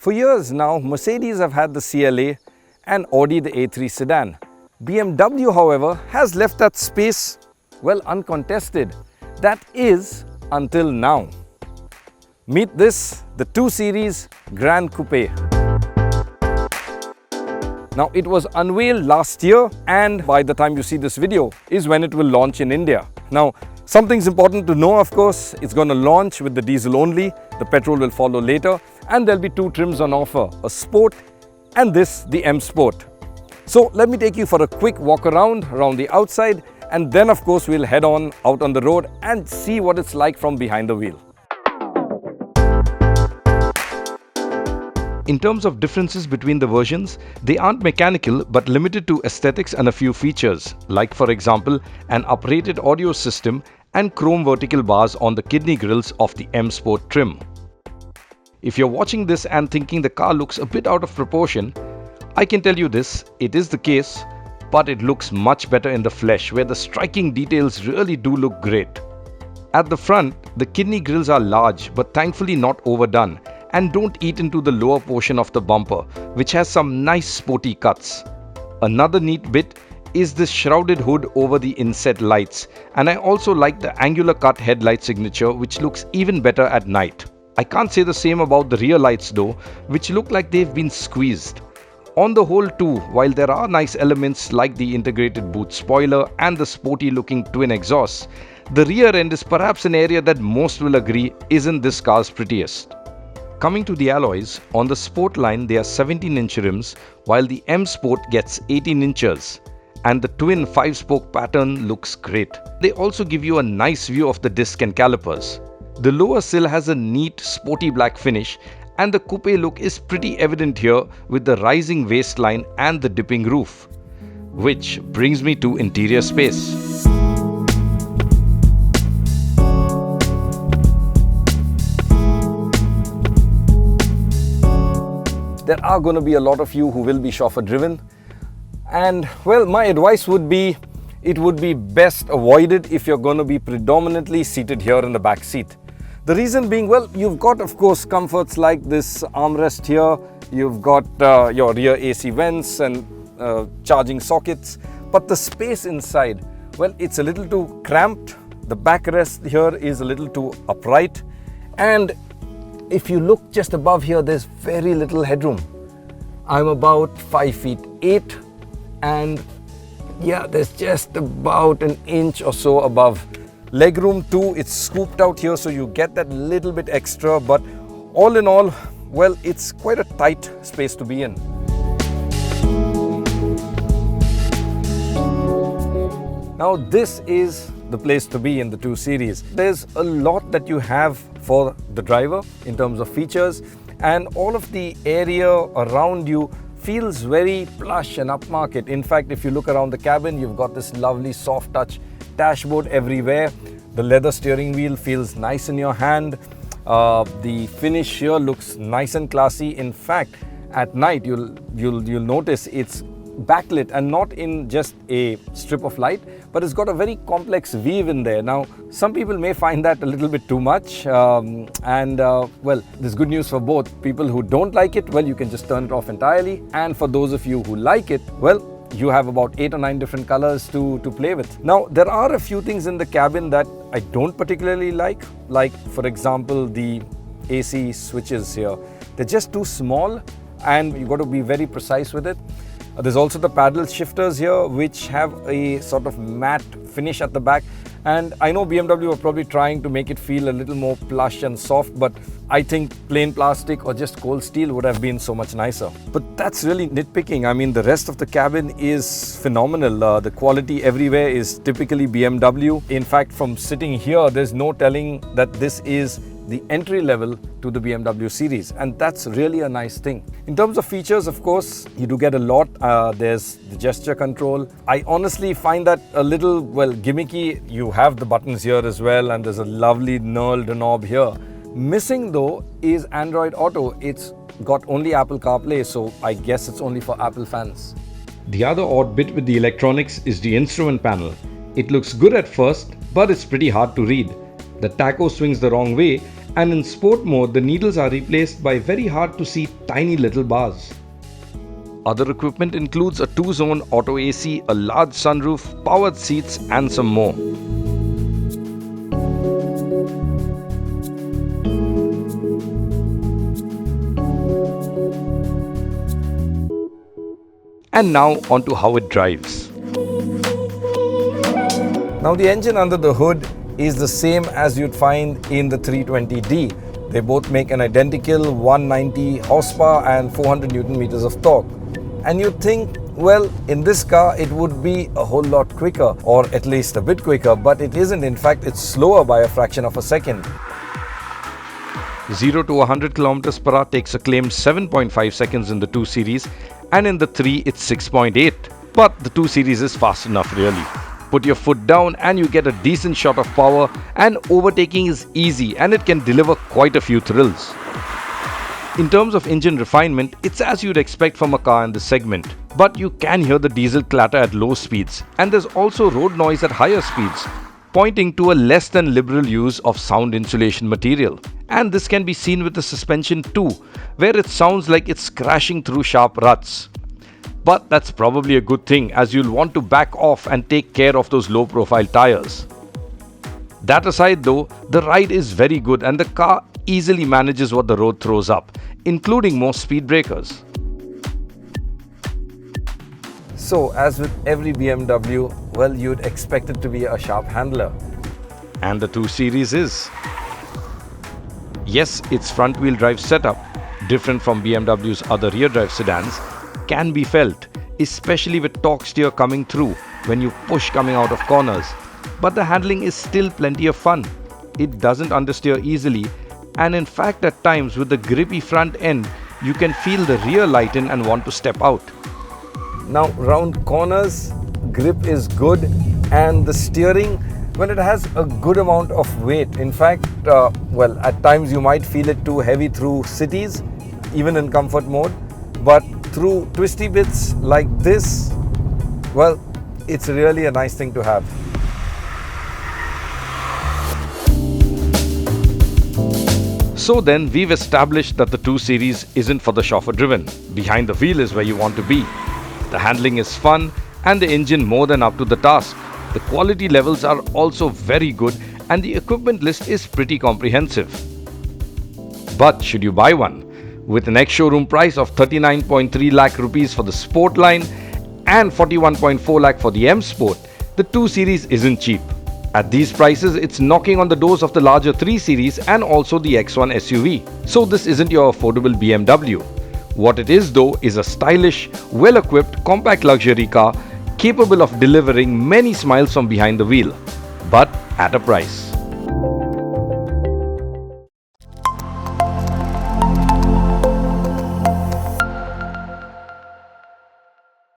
For years now, Mercedes have had the CLA and Audi the A3 sedan. BMW, however, has left that space, well, uncontested. That is, until now. Meet this, the 2 Series Gran Coupe. Now, it was unveiled last year, and by the time you see this video is when it will launch in India. Now, something's important to know, of course, it's going to launch with the diesel only, the petrol will follow later, and there'll be 2 trims on offer, a Sport and this, the M Sport. So let me take you for a quick walk around the outside, and then of course we'll head on out on the road and see what it's like from behind the wheel. In terms of differences between the versions, they aren't mechanical but limited to aesthetics and a few features, like for example an uprated audio system and chrome vertical bars on the kidney grills of the M Sport trim. If you're watching this and thinking the car looks a bit out of proportion, I can tell you this, it is the case, but it looks much better in the flesh, where the striking details really do look great. At the front, the kidney grills are large but thankfully not overdone and don't eat into the lower portion of the bumper, which has some nice sporty cuts. Another neat bit is this shrouded hood over the inset lights, and I also like the angular cut headlight signature, which looks even better at night. I can't say the same about the rear lights though, which look like they've been squeezed. On the whole too, while there are nice elements like the integrated boot spoiler and the sporty looking twin exhausts, the rear end is perhaps an area that most will agree isn't this car's prettiest. Coming to the alloys, on the Sport line they are 17-inch rims, while the M Sport gets 18 inches. And the twin 5-spoke pattern looks great. They also give you a nice view of the disc and calipers. The lower sill has a neat sporty black finish, and the coupe look is pretty evident here with the rising waistline and the dipping roof. Which brings me to interior space. There are going to be a lot of you who will be chauffeur driven, and well, my advice would be it would be best avoided if you're going to be predominantly seated here in the back seat. The reason being, well, you've got of course comforts like this armrest here, you've got your rear AC vents and charging sockets, but the space inside, well, it's a little too cramped. The backrest here is a little too upright, and if you look just above here, there's very little headroom. I'm about 5'8", and yeah, there's just about an inch or so above. Legroom too, it's scooped out here, so you get that little bit extra, but all in all, well, it's quite a tight space to be in. Now this is the place to be in the 2 Series. There's a lot that you have for the driver in terms of features, and all of the area around you feels very plush and upmarket. In fact, if you look around the cabin, you've got this lovely soft touch dashboard everywhere. The leather steering wheel feels nice in your hand. The finish here looks nice and classy. In fact, at night you'll notice it's backlit and not in just a strip of light, but it's got a very complex weave in there. Now, some people may find that a little bit too much, well, there's good news for both. People who don't like it, well, you can just turn it off entirely, and for those of you who like it, well, you have about 8 or 9 different colors to play with. Now, there are a few things in the cabin that I don't particularly like for example the AC switches here. They're just too small and you've got to be very precise with it. There's also the paddle shifters here, which have a sort of matte finish at the back, and I know BMW are probably trying to make it feel a little more plush and soft, but I think plain plastic or just cold steel would have been so much nicer. But that's really nitpicking. I mean, the rest of the cabin is phenomenal. The quality everywhere is typically BMW. In fact, from sitting here, there's no telling that this is the entry level to the BMW series, and that's really a nice thing. In terms of features, of course, you do get a lot. There's the gesture control. I honestly find that a little, well, gimmicky. You have the buttons here as well, and there's a lovely knurled knob here. Missing though is Android Auto. It's got only Apple CarPlay, so I guess it's only for Apple fans. The other odd bit with the electronics is the instrument panel. It looks good at first, but it's pretty hard to read. The tacho swings the wrong way, And in sport mode, the needles are replaced by very hard to see tiny little bars. Other equipment includes a 2-zone auto AC, a large sunroof, powered seats and some more. And now onto how it drives. Now the engine under the hood is the same as you'd find in the 320D. They both make an identical 190 horsepower and 400 Newton meters of torque. And you'd think, well, in this car it would be a whole lot quicker, or at least a bit quicker, but it isn't. In fact, it's slower by a fraction of a second. 0 to 100 kilometers per hour takes a claimed 7.5 seconds in the 2 Series, and in the 3 it's 6.8. But the 2 Series is fast enough really. Put your foot down and you get a decent shot of power, and overtaking is easy and it can deliver quite a few thrills. In terms of engine refinement, it's as you'd expect from a car in this segment. But you can hear the diesel clatter at low speeds, and there's also road noise at higher speeds, pointing to a less than liberal use of sound insulation material. And this can be seen with the suspension too, where it sounds like it's crashing through sharp ruts. But that's probably a good thing, as you'll want to back off and take care of those low profile tires. That aside though, the ride is very good and the car easily manages what the road throws up, including most speed breakers. So as with every BMW, well, you'd expect it to be a sharp handler. And the 2 Series is. Yes, its front wheel drive setup, different from BMW's other rear drive sedans, can be felt, especially with torque steer coming through when you push coming out of corners. But the handling is still plenty of fun. It doesn't understeer easily, and in fact at times with the grippy front end, you can feel the rear lighten and want to step out. Now round corners, grip is good, and the steering, well, it has a good amount of weight. In fact, well, at times you might feel it too heavy through cities, even in comfort mode, but through twisty bits like this, well, it's really a nice thing to have. So then, we've established that the 2 Series isn't for the chauffeur driven. Behind the wheel is where you want to be. The handling is fun and the engine more than up to the task. The quality levels are also very good and the equipment list is pretty comprehensive. But should you buy one? With an ex-showroom price of 39.3 lakh rupees for the Sport line and 41.4 lakh for the M Sport, the 2 Series isn't cheap. At these prices, it's knocking on the doors of the larger 3 Series and also the X1 SUV. So this isn't your affordable BMW. What it is though is a stylish, well-equipped compact luxury car capable of delivering many smiles from behind the wheel, but at a price.